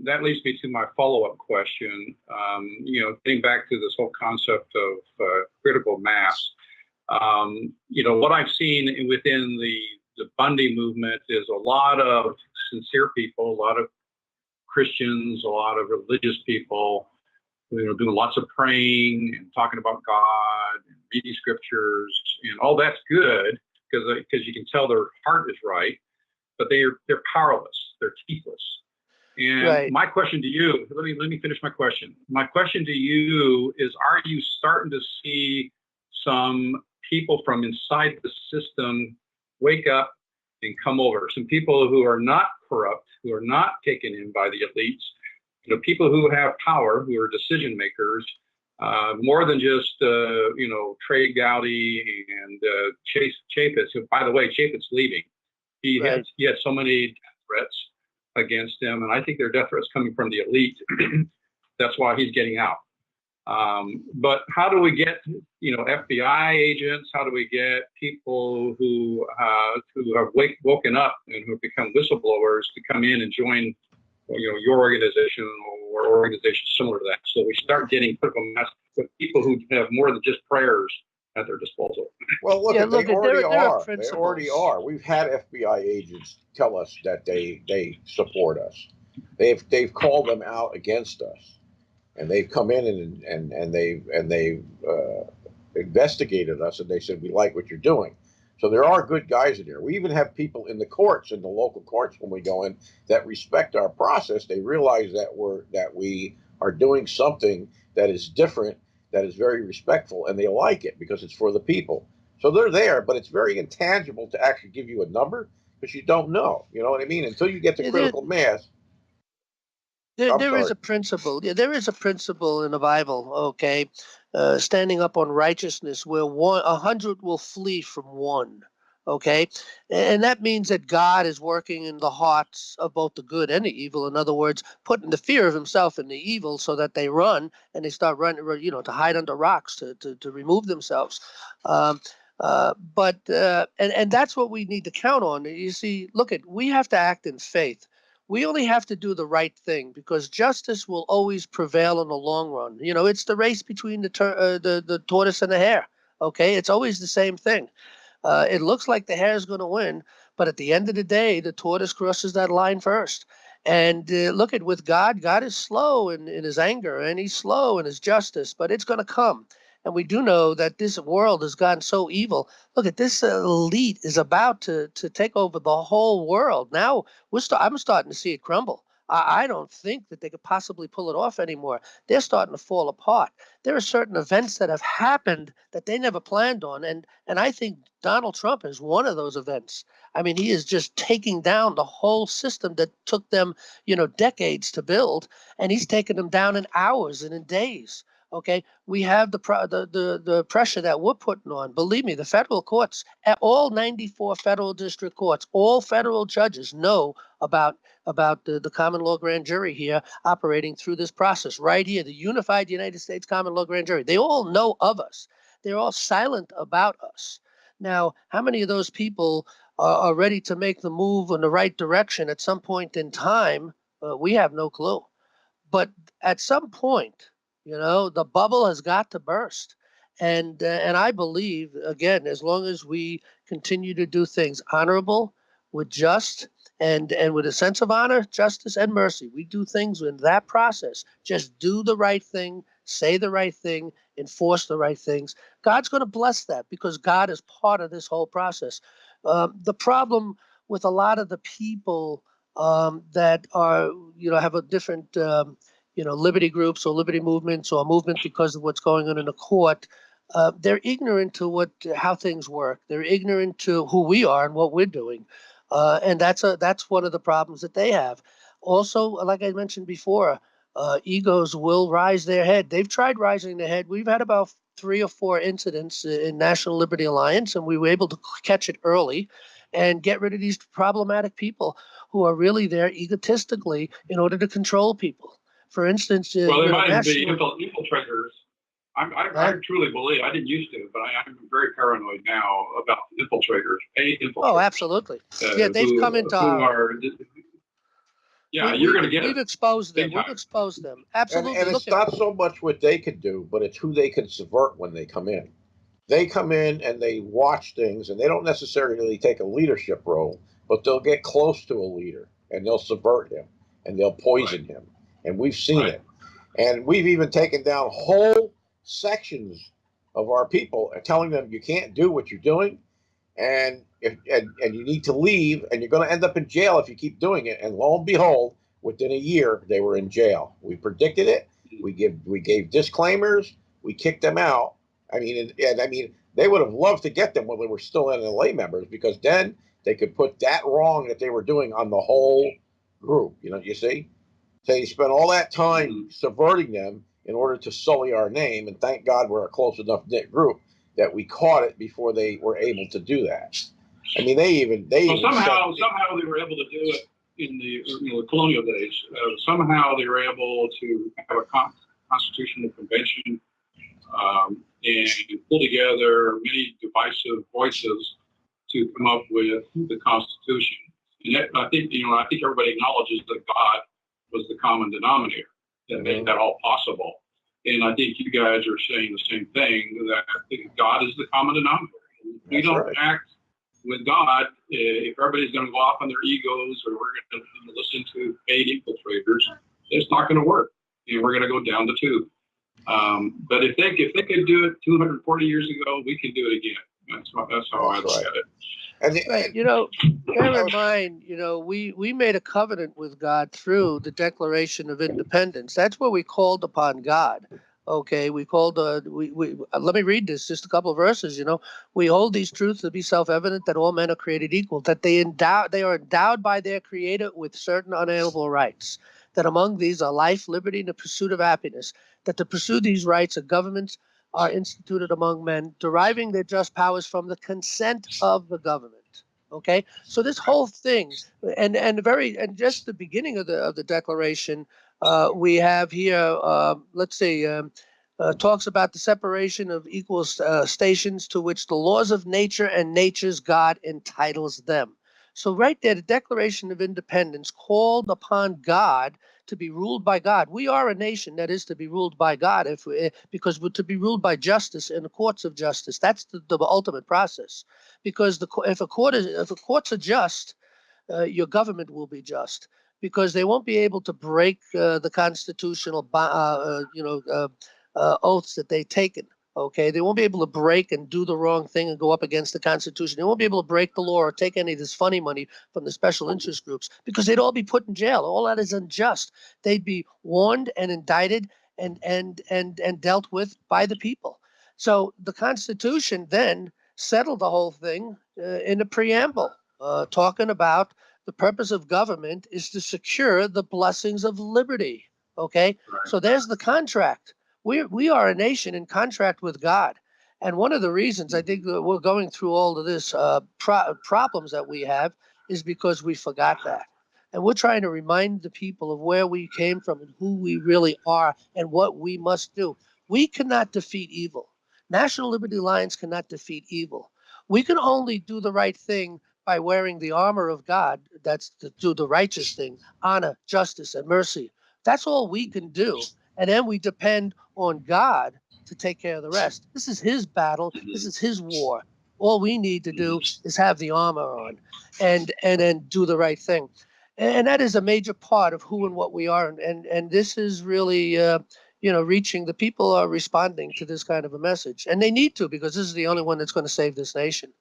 that leads me to my follow-up question. Getting back to this whole concept of critical mass. What I've seen within the Bundy movement is a lot of sincere people, a lot of Christians, a lot of religious people, doing lots of praying and talking about God and reading scriptures, and all that's good because you can tell their heart is right, but they're powerless, they're teethless. And right. My question to you, let me finish my question. My question to you is: are you starting to see some people from inside the system wake up and come over? Some people who are not corrupt, who are not taken in by the elites, people who have power, who are decision makers, more than just Trey Gowdy and Chapitz. Who, by the way, Chapitz leaving. He had so many death threats against him, and I think they're death threats coming from the elite. That's why he's getting out. But how do we get, FBI agents? How do we get people who have woken up and who have become whistleblowers to come in and join, your organization or organizations similar to that? So we start getting critical mass with people who have more than just prayers at their disposal. Well, they already are. We've had FBI agents tell us that they support us. They've called them out against us, and they've come in and they've investigated us, and they said, we like what you're doing. So there are good guys in there. We even have people in the courts, in the local courts, when we go in, that respect our process. They realize that we are doing something that is different, that is very respectful, and they like it because it's for the people. So they're there, but it's very intangible to actually give you a number because you don't know. You know what I mean? Until you get to critical mass. There is a principle. Yeah, there is a principle in the Bible. Okay, standing up on righteousness, where 100 will flee from one. Okay, and that means that God is working in the hearts of both the good and the evil. In other words, putting the fear of Himself in the evil, so that they run and they start running, to hide under rocks, to remove themselves. But that's what we need to count on. You see, we have to act in faith. We only have to do the right thing, because justice will always prevail in the long run. It's the race between the tortoise and the hare. Okay, it's always the same thing. It looks like the hare is going to win, but at the end of the day, the tortoise crosses that line first. And with God, God is slow in His anger, and He's slow in His justice, but it's going to come. And we do know that this world has gotten so evil. This elite is about to take over the whole world. Now I'm starting to see it crumble. I don't think that they could possibly pull it off anymore. They're starting to fall apart. There are certain events that have happened that they never planned on, and I think Donald Trump is one of those events. I mean, he is just taking down the whole system that took them, decades to build, and he's taking them down in hours and in days. Okay, we have the pressure that we're putting on. Believe me, the federal courts, all 94 federal district courts, all federal judges know about the common law grand jury here operating through this process right here, the unified United States common law grand jury. They all know of us. They're all silent about us. Now, how many of those people are ready to make the move in the right direction at some point in time? We have no clue. But at some point, the bubble has got to burst. And I believe, again, as long as we continue to do things honorable, with just, and with a sense of honor, justice, and mercy, we do things in that process. Just do the right thing, say the right thing, enforce the right things. God's going to bless that, because God is part of this whole process. The problem with a lot of the people that are, have a different liberty groups or liberty movements or movement because of what's going on in the court, they're ignorant to how things work. They're ignorant to who we are and what we're doing. And that's one of the problems that they have. Also, like I mentioned before, egos will rise their head. They've tried rising their head. We've had about 3 or 4 incidents in National Liberty Alliance, and we were able to catch it early and get rid of these problematic people who are really there egotistically in order to control people. For instance, they might be infiltrators. I truly believe, I didn't used to, but I'm very paranoid now about infiltrators, paid infiltrators. Oh, absolutely. They've come into our... you're going to get We've it. exposed them. We've exposed them. Absolutely. And it's not so much what they can do, but it's who they can subvert when they come in. They come in and they watch things, and they don't necessarily take a leadership role, but they'll get close to a leader, and they'll subvert him, and they'll poison him. And we've seen it. And we've even taken down whole sections of our people and telling them you can't do what you're doing, and you need to leave, and you're going to end up in jail if you keep doing it. And lo and behold, within a year, they were in jail. We predicted it. We gave disclaimers. We kicked them out. I mean, they would have loved to get them when they were still NLA members, because then they could put that wrong that they were doing on the whole group. You see? So they spent all that time subverting them in order to sully our name, and thank God we're a close enough knit group that we caught it before they were able to do that. I mean, somehow they were able to do it in the colonial days. Somehow they were able to have a constitutional convention and pull together many divisive voices to come up with the Constitution. And I think everybody acknowledges that God was the common denominator that made that all possible. And I think you guys are saying the same thing, that God is the common denominator. We don't act with God if everybody's going to go off on their egos, or we're going to listen to paid infiltrators. It's not going to work. We're going to go down the tube. But if they could do it 240 years ago, we can do it again. That's how I look at it. Right. Bear in mind, we made a covenant with God through the Declaration of Independence. That's where we called upon God. Okay, we called. Let me read this. Just a couple of verses. We hold these truths to be self-evident, that all men are created equal, that they are endowed by their Creator with certain unalienable rights, that among these are life, liberty, and the pursuit of happiness, that to pursue these rights, governments are instituted among men, deriving their just powers from the consent of the government. Okay, so this whole thing, and just the beginning of the Declaration, we have here, talks about the separation of equal stations to which the laws of nature and nature's God entitles them. So right there, the Declaration of Independence called upon God to be ruled by God. We are a nation that is to be ruled by God, because we're to be ruled by justice in the courts of justice. That's the ultimate process. Because if a courts are just, your government will be just, because they won't be able to break the constitutional oaths that they've taken. Okay, they won't be able to break and do the wrong thing and go up against the Constitution. They won't be able to break the law or take any of this funny money from the special interest groups, because they'd all be put in jail. All that is unjust. They'd be warned and indicted and dealt with by the people. So the Constitution then settled the whole thing in a preamble, talking about the purpose of government is to secure the blessings of liberty. Okay, so there's the contract. We are a nation in contract with God. And one of the reasons I think that we're going through all of this problems that we have is because we forgot that. And we're trying to remind the people of where we came from and who we really are and what we must do. We cannot defeat evil. National Liberty Alliance cannot defeat evil. We can only do the right thing by wearing the armor of God. That's to do the righteous thing, honor, justice, and mercy. That's all we can do. And then we depend on God to take care of the rest. This is his battle. This is his war. All we need to do is have the armor on and then do the right thing. And that is a major part of who and what we are. And this is really, reaching. The people are responding to this kind of a message. And they need to, because this is the only one that's going to save this nation.